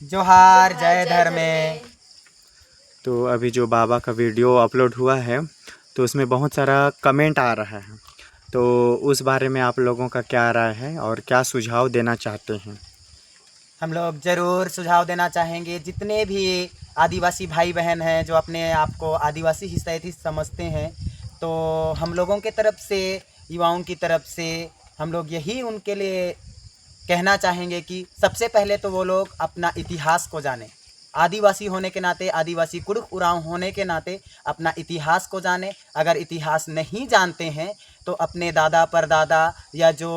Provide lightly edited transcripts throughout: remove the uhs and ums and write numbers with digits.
जोहार जय धर्मे। तो अभी जो बाबा का वीडियो अपलोड हुआ है तो उसमें बहुत सारा कमेंट आ रहा है, तो उस बारे में आप लोगों का क्या राय है और क्या सुझाव देना चाहते हैं? हम लोग ज़रूर सुझाव देना चाहेंगे। जितने भी आदिवासी भाई बहन हैं जो अपने आप को आदिवासी हितैषी समझते हैं, तो हम लोगों के तरफ से, युवाओं की तरफ से हम लोग यही उनके लिए कहना चाहेंगे कि सबसे पहले तो वो लोग अपना इतिहास को जानें। आदिवासी होने के नाते, आदिवासी कुर्ख उरांव होने के नाते अपना इतिहास को जानें। अगर इतिहास नहीं जानते हैं तो अपने दादा परदादा या जो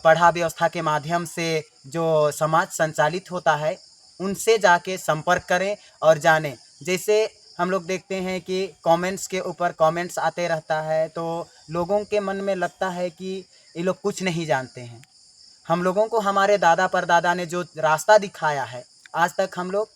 पढ़ा व्यवस्था के माध्यम से जो समाज संचालित होता है उनसे जाके संपर्क करें और जानें। जैसे हम लोग देखते हैं कि कमेंट्स के ऊपर कमेंट्स आते रहता है, तो लोगों के मन में लगता है कि ये लोग कुछ नहीं जानते हैं। हम लोगों को हमारे दादा परदादा ने जो रास्ता दिखाया है, आज तक हम लोग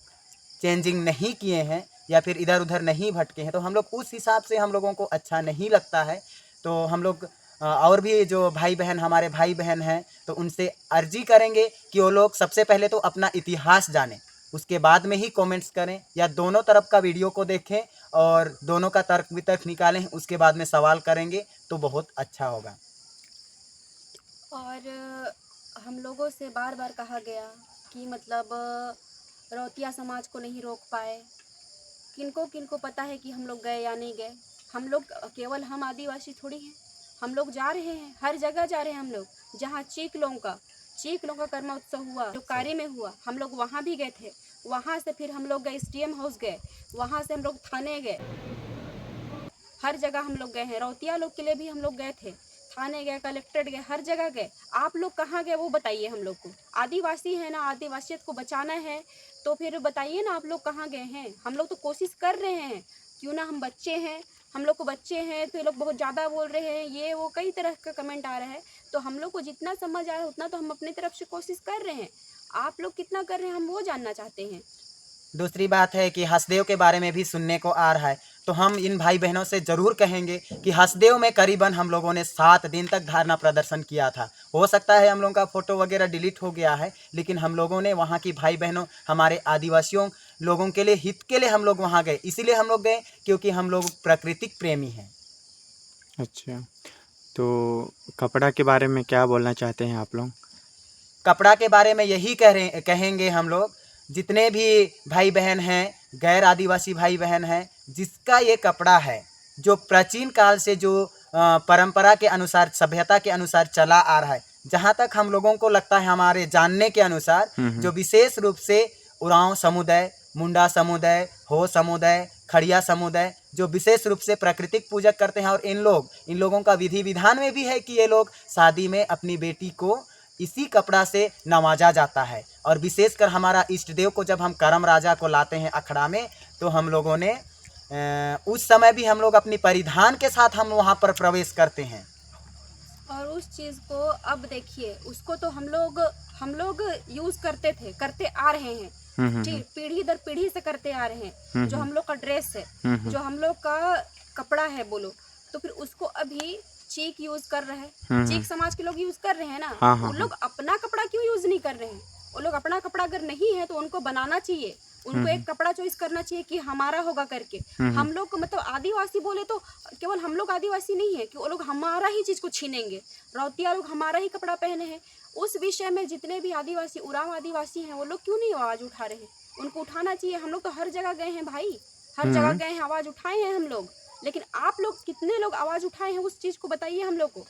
चेंजिंग नहीं किए हैं या फिर इधर उधर नहीं भटके हैं, तो हम लोग उस हिसाब से हम लोगों को अच्छा नहीं लगता है। तो हम लोग और भी जो भाई बहन, हमारे भाई बहन हैं, तो उनसे अर्जी करेंगे कि वो लोग सबसे पहले तो अपना इतिहास जानें, उसके बाद में ही कमेंट्स करें, या दोनों तरफ का वीडियो को देखें और दोनों का तर्क वितर्क निकालें, उसके बाद में सवाल करेंगे तो बहुत अच्छा होगा। और हम लोगों से बार बार कहा गया कि मतलब रौतिया समाज को नहीं रोक पाए। किनको किनको पता है कि हम लोग गए या नहीं गए? हम लोग केवल हम आदिवासी थोड़ी हैं, हम लोग जा रहे हैं, हर जगह जा रहे हैं। हम लोग जहाँ चीक लोगों का कर्म उत्सव हुआ, जो कार्य में हुआ, हम लोग वहाँ भी गए थे। वहाँ से फिर हम लोग गए SDM हाउस गए, वहाँ से हम लोग थाने गए, हर जगह हम लोग गए हैं। रौतिया लोग के लिए भी हम लोग गए थे, थाने गए, कलेक्ट्रेट गए, हर जगह गए। आप लोग कहाँ गए वो बताइए हम लोग को। आदिवासी है ना, आदिवासियत को बचाना है तो फिर बताइए ना आप लोग कहाँ गए हैं। हम लोग तो कोशिश कर रहे हैं, क्यों ना हम बच्चे हैं, हम लोग को बच्चे हैं तो ये लोग बहुत ज़्यादा बोल रहे हैं, ये वो कई तरह का कमेंट आ रहा है। तो हम लोग को जितना समझ आ रहा है उतना तो हम अपनी तरफ से कोशिश कर रहे हैं। आप लोग कितना कर रहे हैं हम वो जानना चाहते हैं। दूसरी बात है कि हसदेव के बारे में भी सुनने को आ रहा है, तो हम इन भाई बहनों से ज़रूर कहेंगे कि हसदेव में करीबन हम लोगों ने 7 दिन तक धरना प्रदर्शन किया था। हो सकता है हम लोगों का फ़ोटो वगैरह डिलीट हो गया है, लेकिन हम लोगों ने वहाँ की भाई बहनों, हमारे आदिवासियों लोगों के लिए, हित के लिए हम लोग वहाँ गए। इसीलिए हम लोग गए क्योंकि हम लोग प्राकृतिक प्रेमी हैं। अच्छा, तो कपड़ा के बारे में क्या बोलना चाहते हैं आप लोग? कपड़ा के बारे में यही कहेंगे हम लोग, जितने भी भाई बहन हैं, गैर आदिवासी भाई बहन हैं, जिसका ये कपड़ा है जो प्राचीन काल से जो परंपरा के अनुसार, सभ्यता के अनुसार चला आ रहा है, जहाँ तक हम लोगों को लगता है, हमारे जानने के अनुसार, जो विशेष रूप से उरांव समुदाय, मुंडा समुदाय, हो समुदाय, खड़िया समुदाय, जो विशेष रूप से प्राकृतिक पूजक करते हैं, और इन लोगों का विधि विधान में भी है कि ये लोग शादी में अपनी बेटी को इसी कपड़ा से नवाजा जाता है। और विशेषकर हमारा इष्ट देव को जब हम करम राजा को लाते हैं अखड़ा में, तो हम लोगों ने उस समय भी हम लोग अपनी परिधान के साथ हम वहाँ पर प्रवेश करते हैं। और उस चीज़ को अब देखिए, उसको तो हम लोग यूज़ करते थे, करते आ रहे हैं, ठीक, पीढ़ी दर पीढ़ी से करते आ रहे हैं। जो हम लोग का ड्रेस है, जो हम लोग का कपड़ा है बोलो, तो फिर उसको अभी चीक यूज़ कर रहे हैं, चीक समाज के लोग यूज़ कर रहे हैं ना। हाँ, हाँ, उन लोग अपना कपड़ा क्यों यूज़ नहीं कर रहे हैं? वो लोग अपना कपड़ा अगर नहीं है तो उनको बनाना चाहिए, उनको एक कपड़ा चॉइस करना चाहिए कि हमारा होगा करके। हम लोग को मतलब आदिवासी बोले तो केवल हम लोग आदिवासी नहीं है कि वो लोग हमारा ही चीज़ को छीनेंगे। रौतिया लोग हमारा ही कपड़ा पहने हैं। उस विषय में जितने भी आदिवासी, उरांव आदिवासी हैं, वो लोग क्यों नहीं आवाज़ उठा रहे हैं? उनको उठाना चाहिए। हम लोग तो हर जगह गए हैं भाई, हर जगह गए हैं, आवाज़ उठाए हैं हम लोग। लेकिन आप लोग कितने लोग आवाज़ उठाए हैं उस चीज़ को बताइए हम लोग को।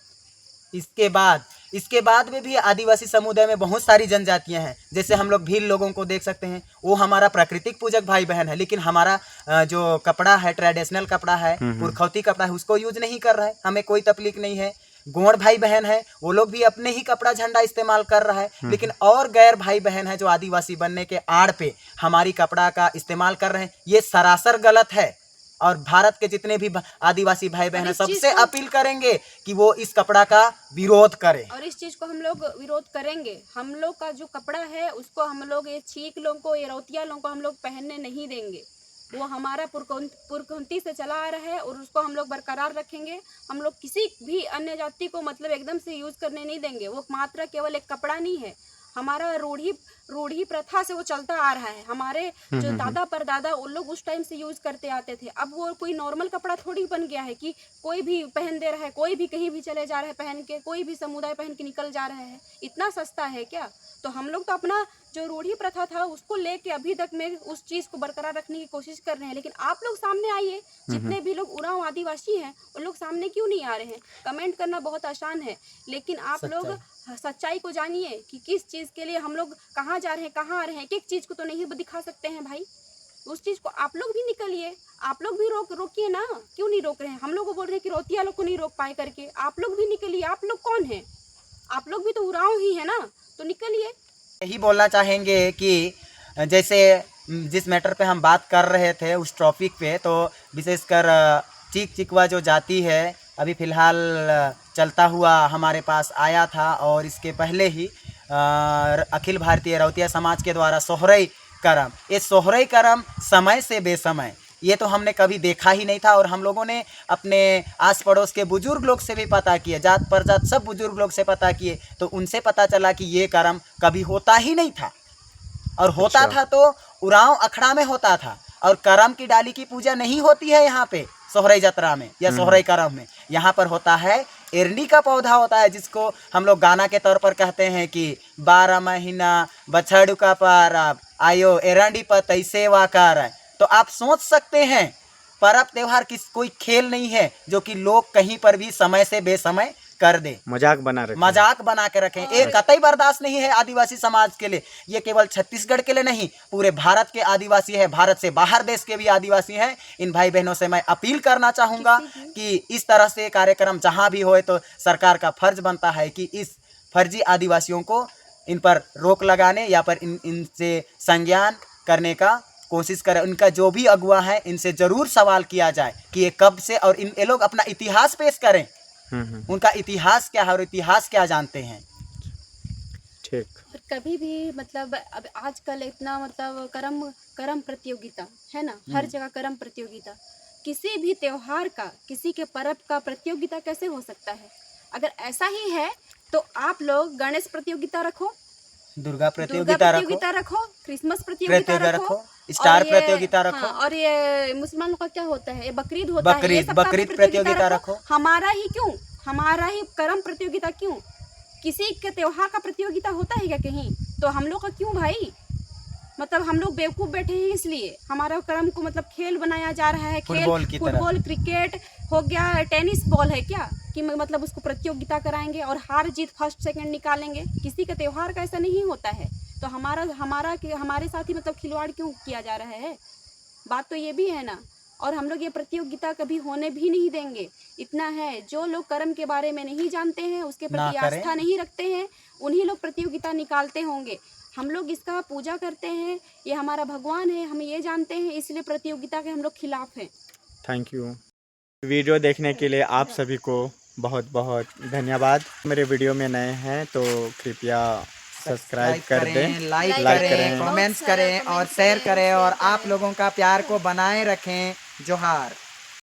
इसके बाद में भी आदिवासी समुदाय में बहुत सारी जनजातियां हैं। जैसे हम लोग भील लोगों को देख सकते हैं, वो हमारा प्राकृतिक पूजक भाई बहन है, लेकिन हमारा जो कपड़ा है, ट्रेडिशनल कपड़ा है, पुरखौती कपड़ा है, उसको यूज नहीं कर रहा है। हमें कोई तकलीफ नहीं है। गोंड भाई बहन है, वो लोग भी अपने ही कपड़ा झंडा इस्तेमाल कर रहा है, लेकिन और गैर भाई बहन है जो आदिवासी बनने के आड़ पे हमारी कपड़ा का इस्तेमाल कर रहे हैं, ये सरासर गलत है। और भारत के जितने भी आदिवासी भाई बहन हैं, सबसे अपील करेंगे कि वो इस कपड़ा का विरोध करें। और इस चीज़ को हम लोग विरोध करेंगे। हम लोग का जो कपड़ा है उसको हम लोग ये चीक लोगों को, ये रौतिया लोगों को हम लोग पहनने नहीं देंगे। वो हमारा पुरखौती से चला आ रहा है और उसको हम लोग बरकरार रखेंगे। हम लोग किसी भी अन्य जाति को मतलब एकदम से यूज़ करने नहीं देंगे। वो मात्र केवल एक कपड़ा नहीं है, हमारा रूढ़ी प्रथा से वो चलता आ रहा है। हमारे जो दादा परदादा उन लोग उस टाइम से यूज करते आते थे। अब वो कोई नॉर्मल कपड़ा थोड़ी बन गया है कि कोई भी पहन दे रहा है, कोई भी कहीं भी चले जा रहा है पहन के, कोई भी समुदाय पहन के निकल जा रहा है। इतना सस्ता है क्या? तो हम लोग तो अपना जो रूढ़ी प्रथा था उसको लेके अभी तक में उस चीज को बरकरार रखने की कोशिश कर रहे हैं। लेकिन आप लोग सामने आइए, जितने भी लोग उरांव आदिवासी हैं उन लोग सामने क्यों नहीं आ रहे हैं? कमेंट करना बहुत आसान है, लेकिन आप लोग सच्चाई को जानिए कि किस चीज के लिए हम लोग कहाँ जा रहे हैं, कहाँ आ रहे हैं। एक चीज को तो नहीं दिखा सकते हैं भाई, उस चीज को आप लोग भी निकलिए, आप लोग भी रोकिए ना। क्यों नहीं रोक रहे हैं? हम लोग को बोल रहे हैं कि रोतिया लोग को नहीं रोक पाए करके, आप लोग भी निकलिए। आप लोग कौन है? आप लोग भी तो उरांव ही है ना, तो निकलिए। यही बोलना चाहेंगे कि जैसे जिस मैटर पे हम बात कर रहे थे उस टॉपिक पे, तो विशेषकर चीक चिकवा जो जाति है अभी फ़िलहाल चलता हुआ हमारे पास आया था, और इसके पहले ही अखिल भारतीय रौतिया समाज के द्वारा सोहरई करम, ये सोहरई करम समय से बेसमय ये तो हमने कभी देखा ही नहीं था। और हम लोगों ने अपने आस पड़ोस के बुजुर्ग लोग से भी पता किए, जात परजात सब बुजुर्ग लोग से पता किए, तो उनसे पता चला कि ये कर्म कभी होता ही नहीं था, और होता था तो उरांव अखड़ा में होता था। और करम की डाली की पूजा नहीं होती है यहाँ पे सोहरई जतरा में या सोहरई करम में। यहाँ पर होता है एरंडी का पौधा होता है, जिसको हम लोग गाना के तौर पर कहते हैं कि 12 महीना बछड़ू का परब आयो एरंडी पर तैसेवा कर। तो आप सोच सकते हैं पर्व त्योहार कोई खेल नहीं है जो कि लोग कहीं पर भी समय से बेसमय कर दे, मजाक बना के रखें। ये कतई बर्दाश्त नहीं है आदिवासी समाज के लिए। ये केवल छत्तीसगढ़ के लिए नहीं, पूरे भारत के आदिवासी है, भारत से बाहर देश के भी आदिवासी हैं। इन भाई बहनों से मैं अपील करना चाहूँगा कि इस तरह से कार्यक्रम जहाँ भी होए तो सरकार का फर्ज बनता है कि इस फर्जी आदिवासियों को इन पर रोक लगाने या पर इनसे संज्ञान करने का कोशिश करें। उनका जो भी अगुआ है इनसे ज़रूर सवाल किया जाए कि ये कब से, और ये लोग अपना इतिहास पेश करें, उनका इतिहास क्या है और इतिहास क्या जानते हैं। ठीक। और कभी भी मतलब अब आजकल इतना मतलब कर्म प्रतियोगिता है ना, हर जगह कर्म प्रतियोगिता। किसी भी त्योहार का, किसी के पर्व का प्रतियोगिता कैसे हो सकता है? अगर ऐसा ही है तो आप लोग गणेश प्रतियोगिता रखो, दुर्गा प्रतियोगिता रखो, क्रिसमस प्रतियोगिता रखो, स्टार प्रतियोगिता रखो। हाँ, और ये मुसलमानों का क्या होता है, ये बकरीद होता है, ये सब बकरीद प्रतियोगिता रखो। हमारा ही क्यों, हमारा ही कर्म प्रतियोगिता क्यों? किसी के त्योहार का प्रतियोगिता होता है क्या कहीं? तो हम लोग का क्यों भाई? मतलब हम लोग बेवकूफ़ बैठे हैं इसलिए हमारा कर्म को मतलब खेल बनाया जा रहा है। फुटबॉल क्रिकेट हो गया, टेनिस बॉल है क्या कि मतलब उसको प्रतियोगिता कराएंगे और हार जीत फर्स्ट सेकंड निकालेंगे? किसी का त्योहार का ऐसा नहीं होता है। तो हमारे साथ ही मतलब खिलवाड़ क्यों किया जा रहा है? बात तो ये भी है ना। और हम लोग ये प्रतियोगिता कभी होने भी नहीं देंगे। इतना है, जो लोग कर्म के बारे में नहीं जानते हैं, उसके प्रति आस्था नहीं रखते हैं, उन्हीं लोग प्रतियोगिता निकालते होंगे। हम लोग इसका पूजा करते हैं, ये हमारा भगवान है, हम ये जानते हैं, इसलिए प्रतियोगिता के हम लोग खिलाफ हैं। Thank you. वीडियो देखने के लिए आप सभी को बहुत बहुत धन्यवाद। मेरे वीडियो में नए हैं तो कृपया सब्सक्राइब कर दें, लाइक करें, कमेंट्स करें और शेयर करें, और आप लोगों का प्यार को बनाए रखें। जोहार।